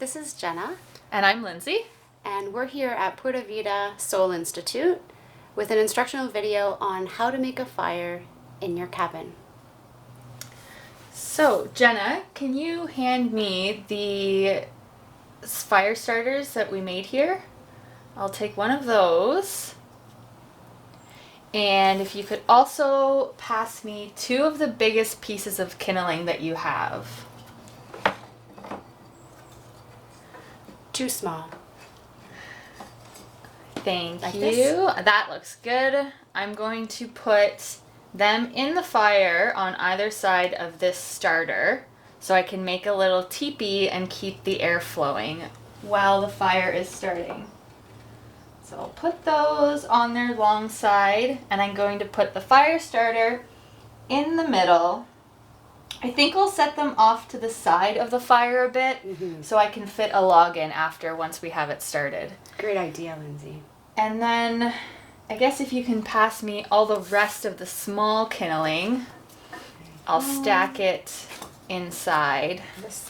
This is Jena, And I'm Lindsay. and we're here at Puerto Vida Soul Institute with an instructional video on how to make a fire in your cabin. So, Jena, can you hand me the fire starters that we made here? I'll take one of those. And if you could also pass me two of the biggest pieces of kindling that you have. Too small. Thank Like you. this? That looks good. I'm going to put them in the fire on either side of this starter so I can make a little teepee and keep the air flowing while the fire is starting. So I'll put those on their long side, and I'm going to put the fire starter in the middle. I think I'll set them off to the side of the fire a bit so I can fit a log in after once we have it started. Great idea, Lindsay. And then I guess if you can pass me all the rest of the small kindling, I'll stack it inside.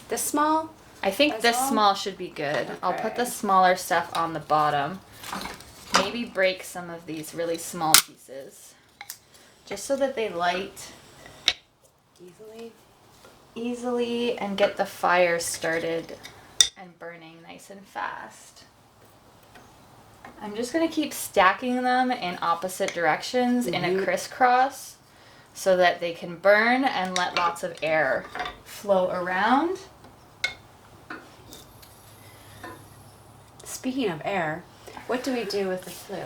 This small? I think As this well? small should be good. I'll put the Okay. smaller stuff on the bottom. Maybe break some of these really small pieces just so that they light easily and get the fire started and burning nice and fast. I'm just going to keep stacking them in opposite directions in a crisscross so that they can burn and let lots of air flow around. Speaking of air, what do we do with the flue?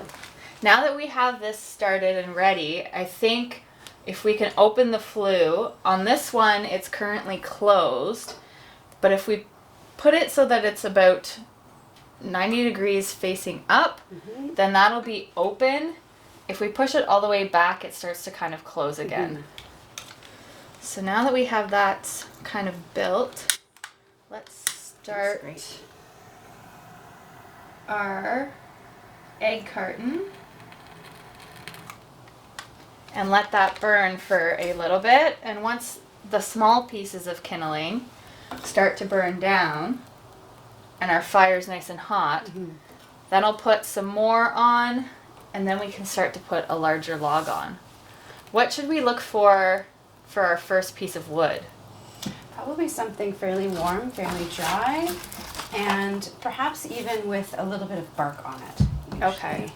Now that we have this started and ready, I think if we can open the flue, on this one it's currently closed, but if we put it so that it's about 90 degrees facing up, then that'll be open. If we push it all the way back, it starts to kind of close again. So now that we have that kind of built, let's start our egg carton and let that burn for a little bit. And once the small pieces of kindling start to burn down and our fire's nice and hot, then I'll put some more on, and then we can start to put a larger log on. What should we look for our first piece of wood? Probably something fairly warm, fairly dry, and perhaps even with a little bit of bark on it. Usually. Okay.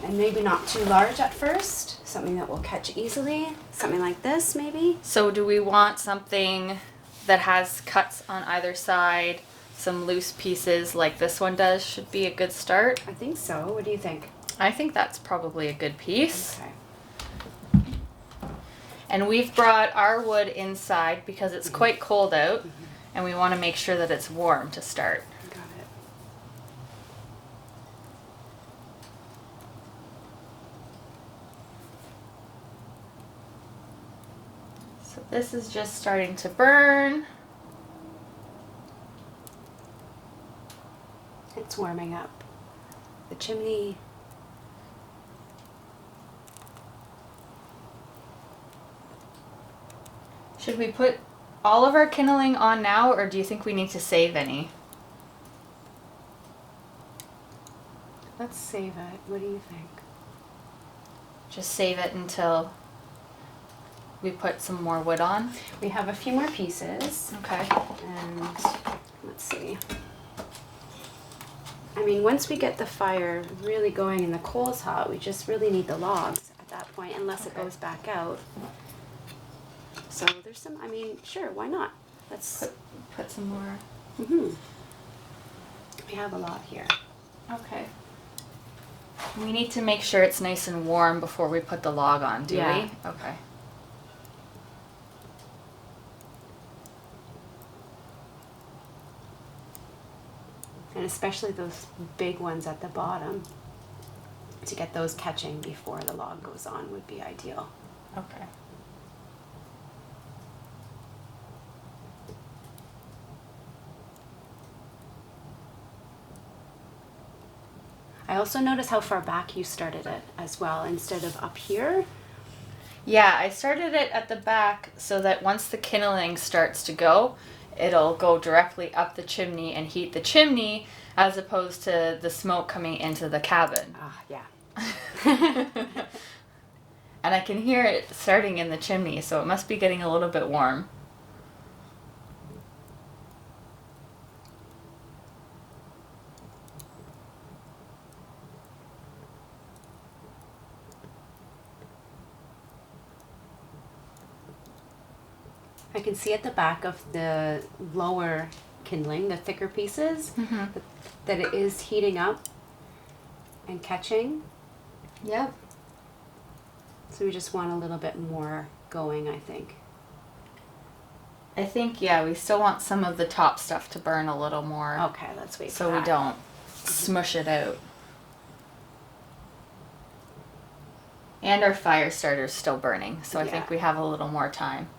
And maybe not too large at first, something that will catch easily, something like this maybe. So do we want something that has cuts on either side, some loose pieces like this one does should be a good start? I think so. What do you think? I think that's probably a good piece. Okay. And we've brought our wood inside because it's quite cold out, and we want to make sure that it's warm to start. Got it. So this is just starting to burn. It's warming up. The chimney. Should we put all of our kindling on now, or do you think we need to save any? Let's save it. What do you think? Just save it until we put some more wood on? We have a few more pieces, Okay. and let's see. I mean, once we get the fire really going and the coal's hot, we just really need the logs at that point, unless it goes back out. So there's some, I mean, sure, why not? Let's Put some more. We have a lot here. Okay. We need to make sure it's nice and warm before we put the log on, do Yeah. we? Okay. And especially those big ones at the bottom. To get those catching before the log goes on would be ideal. Okay. I also noticed how far back you started it as well, instead of up here. Yeah, I started it at the back so that once the kindling starts to go, it'll go directly up the chimney and heat the chimney as opposed to the smoke coming into the cabin. Ah, yeah. And I can hear it starting in the chimney, so it must be getting a little bit warm. I can see at the back of the lower kindling, the thicker pieces, that it is heating up and catching. Yep. So we just want a little bit more going, I think. I think, yeah, we still want some of the top stuff to burn a little more. Okay, let's wait for So that. we don't smush it out. And our fire starter's still burning, so I think Yeah. we have a little more time.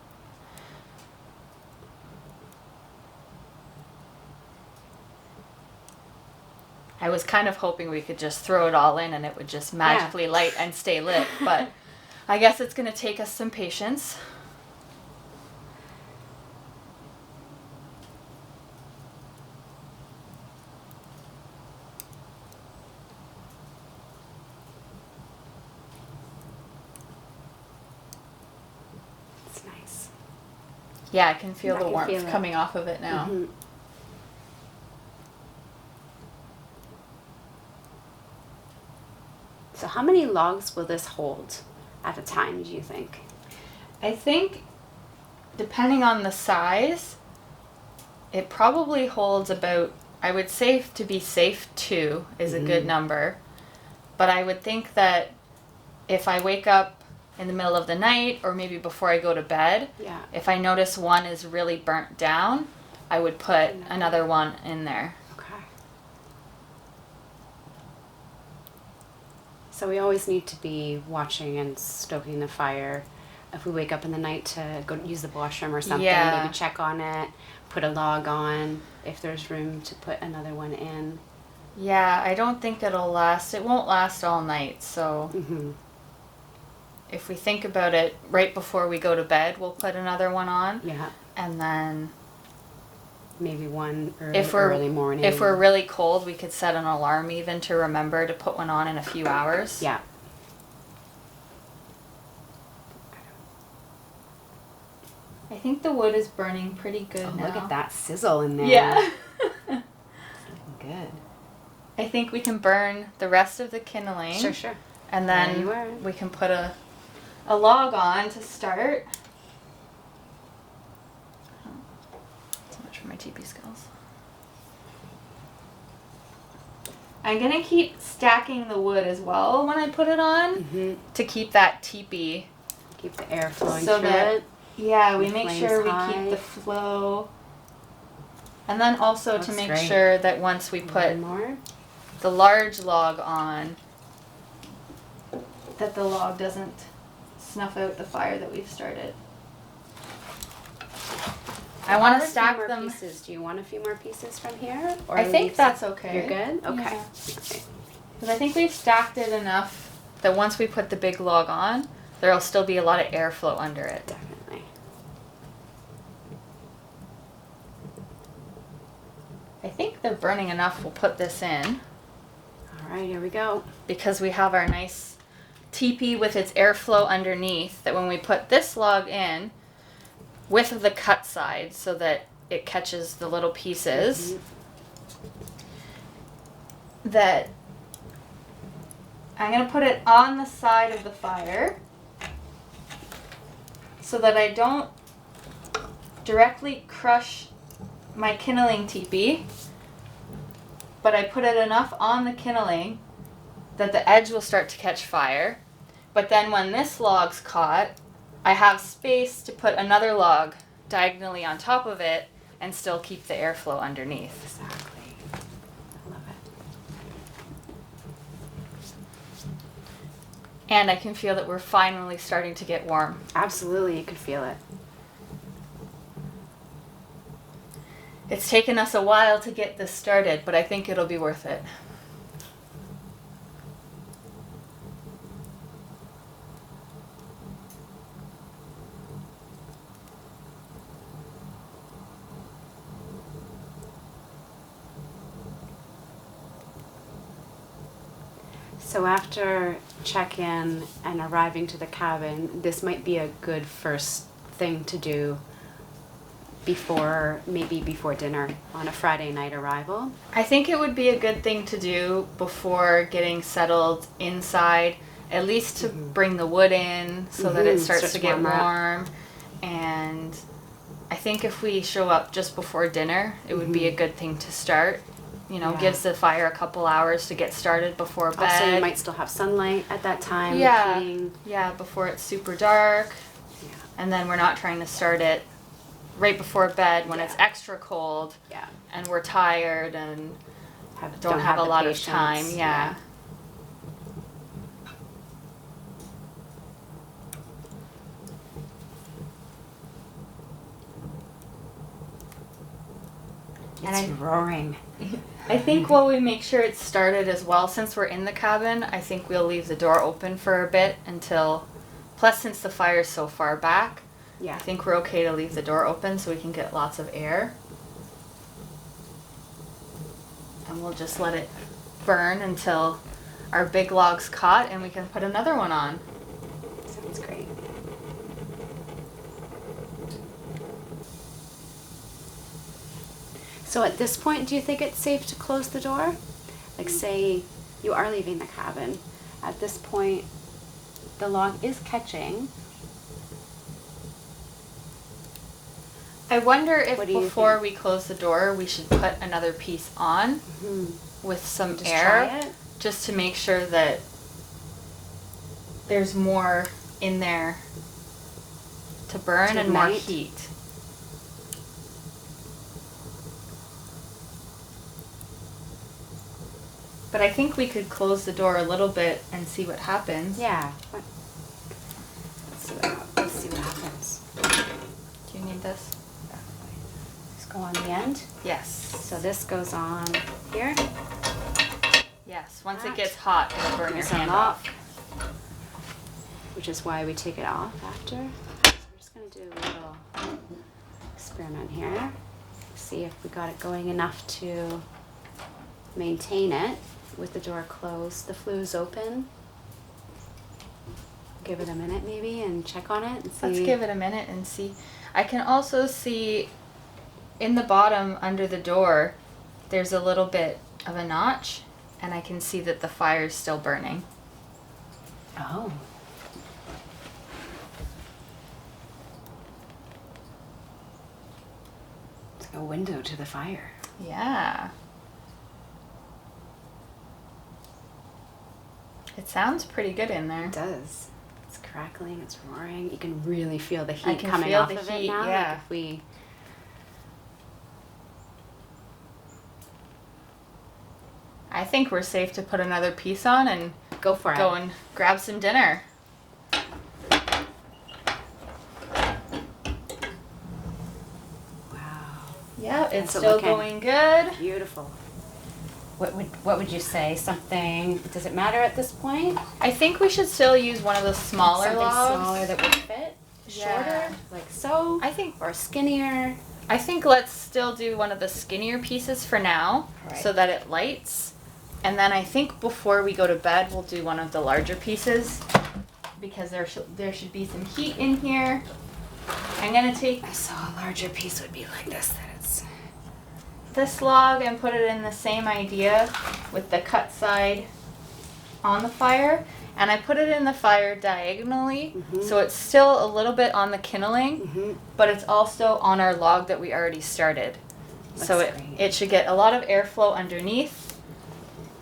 I was kind of hoping we could just throw it all in and it would just magically light and stay lit, but I guess it's going to take us some patience. It's nice. Yeah, I can feel I the can warmth feel it. coming off of it now. Mhm. So how many logs will this hold at a time, do you think? I think, depending on the size, it probably holds about, I would say to be safe, 2 is a good number. But I would think that if I wake up in the middle of the night or maybe before I go to bed, Yeah. if I notice one is really burnt down, I would put another one in there. Okay. So we always need to be watching and stoking the fire. If we wake up in the night to go use the washroom or something, Yeah. maybe check on it, put a log on, if there's room to put another one in. Yeah, I don't think it'll last. It won't last all night, so Mm-hmm. if we think about it, right before we go to bed, we'll put another one on. Yeah. And then Maybe one if we're early morning. if we're really cold, we could set an alarm even to remember to put one on in a few hours. Yeah. I think the wood is burning pretty good Oh, now. look at that sizzle in there. Yeah. Good. I think we can burn the rest of the kindling. Sure. And There you then are. we can put a log on to start. So much for my TP skills. I'm gonna keep stacking the wood as well when I put it on Mm-hmm. to keep that teepee. Keep the air flowing So through that- it. Yeah, we The make flames sure we high. keep the flow. And then also to Looks make great. sure that once we put One more. the large log on, that the log doesn't snuff out the fire that we've started. I want to stack more them. pieces. Do you want a few more pieces from here? Or I think leave that's some- okay. You're good? Okay. Yeah. Okay. Because I think we've stacked it enough that once we put the big log on, there'll still be a lot of airflow under it. Definitely. I think they're burning enough. We'll put this in All right, here we go. because we have our nice teepee with its airflow underneath, that when we put this log in with the cut side so that it catches the little pieces, that I'm going to put it on the side of the fire so that I don't directly crush my kindling teepee, but I put it enough on the kindling that the edge will start to catch fire. But then when this log's caught, I have space to put another log diagonally on top of it and still keep the airflow underneath. Exactly. I love it. And I can feel that we're finally starting to get warm. Absolutely, you could feel it. It's taken us a while to get this started, but I think it'll be worth it. So after check-in and arriving to the cabin, this might be a good first thing to do maybe before dinner on a Friday night arrival. I think it would be a good thing to do before getting settled inside, at least to bring the wood in so that it starts to get warm. And I think if we show up just before dinner, it would be a good thing to start. You know, gives the fire a couple hours to get started before bed. Also, you might still have sunlight at that time. Yeah, before it's super dark. Yeah. And then we're not trying to start it right before bed when it's extra cold. Yeah. And we're tired and don't have a the lot patience. of time. Yeah. It's roaring. I think while we make sure it's started as well, since we're in the cabin, I think we'll leave the door open for a bit plus since the fire's so far back, I think we're okay to leave the door open so we can get lots of air. And we'll just let it burn until our big log's caught and we can put another one on. Sounds great. So at this point, do you think it's safe to close the door? Like say you are leaving the cabin. At this point, the log is catching. I wonder if What do you before think? we close the door, we should put another piece on with some Just air, try it? just to make sure that there's more in there to burn To and more ignite? heat. But I think we could close the door a little bit and see what happens. Yeah. Let's see what happens. Do you need this? Just go on the end. Yes. So this goes on here. Yes. Once it gets hot, it'll burn your Turns hand on off. Which is why we take it off after. So we're just going to do a little experiment here. See if we got it going enough to maintain it with the door closed. The flue's open. Give it a minute maybe and check on it and see. Let's give it a minute and see. I can also see in the bottom under the door, there's a little bit of a notch, and I can see that the fire's still burning. Oh. It's like a window to the fire. Yeah. It sounds pretty good in there. It does. It's crackling, it's roaring. You can really feel the I heat can coming feel off the of heat, it now. yeah. Like if we I think we're safe to put another piece on and go for it. go and grab some dinner. Wow. Yeah, it's How's it still looking? going good. Beautiful. What would you say? Something, does it matter at this point? I think we should still use one of the smaller Something logs. smaller that would fit? Yeah. Shorter? Like so? I think Or skinnier? I think let's still do one of the skinnier pieces for now, Right. so that it lights. And then I think before we go to bed, we'll do one of the larger pieces, because there should be some heat in here. I'm gonna take So a larger piece would be like this, that it's this log and put it in the same idea with the cut side on the fire. And I put it in the fire diagonally, so it's still a little bit on the kindling, but it's also on our log that we already started. So That's great. it should get a lot of airflow underneath,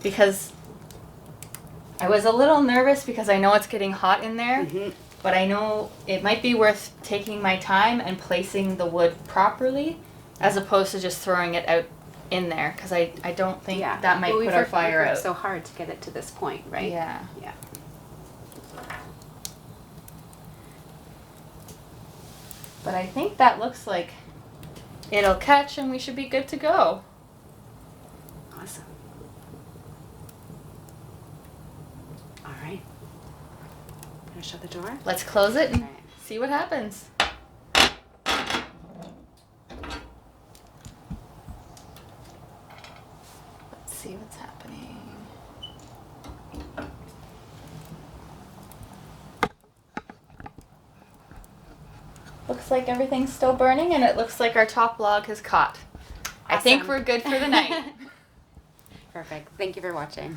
because I was a little nervous because I know it's getting hot in there, but I know it might be worth taking my time and placing the wood properly, as opposed to just throwing it out in there, because I don't think that might Well, put our fire we've out. worked so hard to get it to this point, right? Yeah. Yeah. But I think that looks like it'll catch and we should be good to go. Awesome. All right. Gonna shut the door? Let's close it and All right. see what happens. Let's see what's happening. Looks like everything's still burning, and it looks like our top log has caught. I think Awesome. we're good for the night. Perfect. Thank you for watching.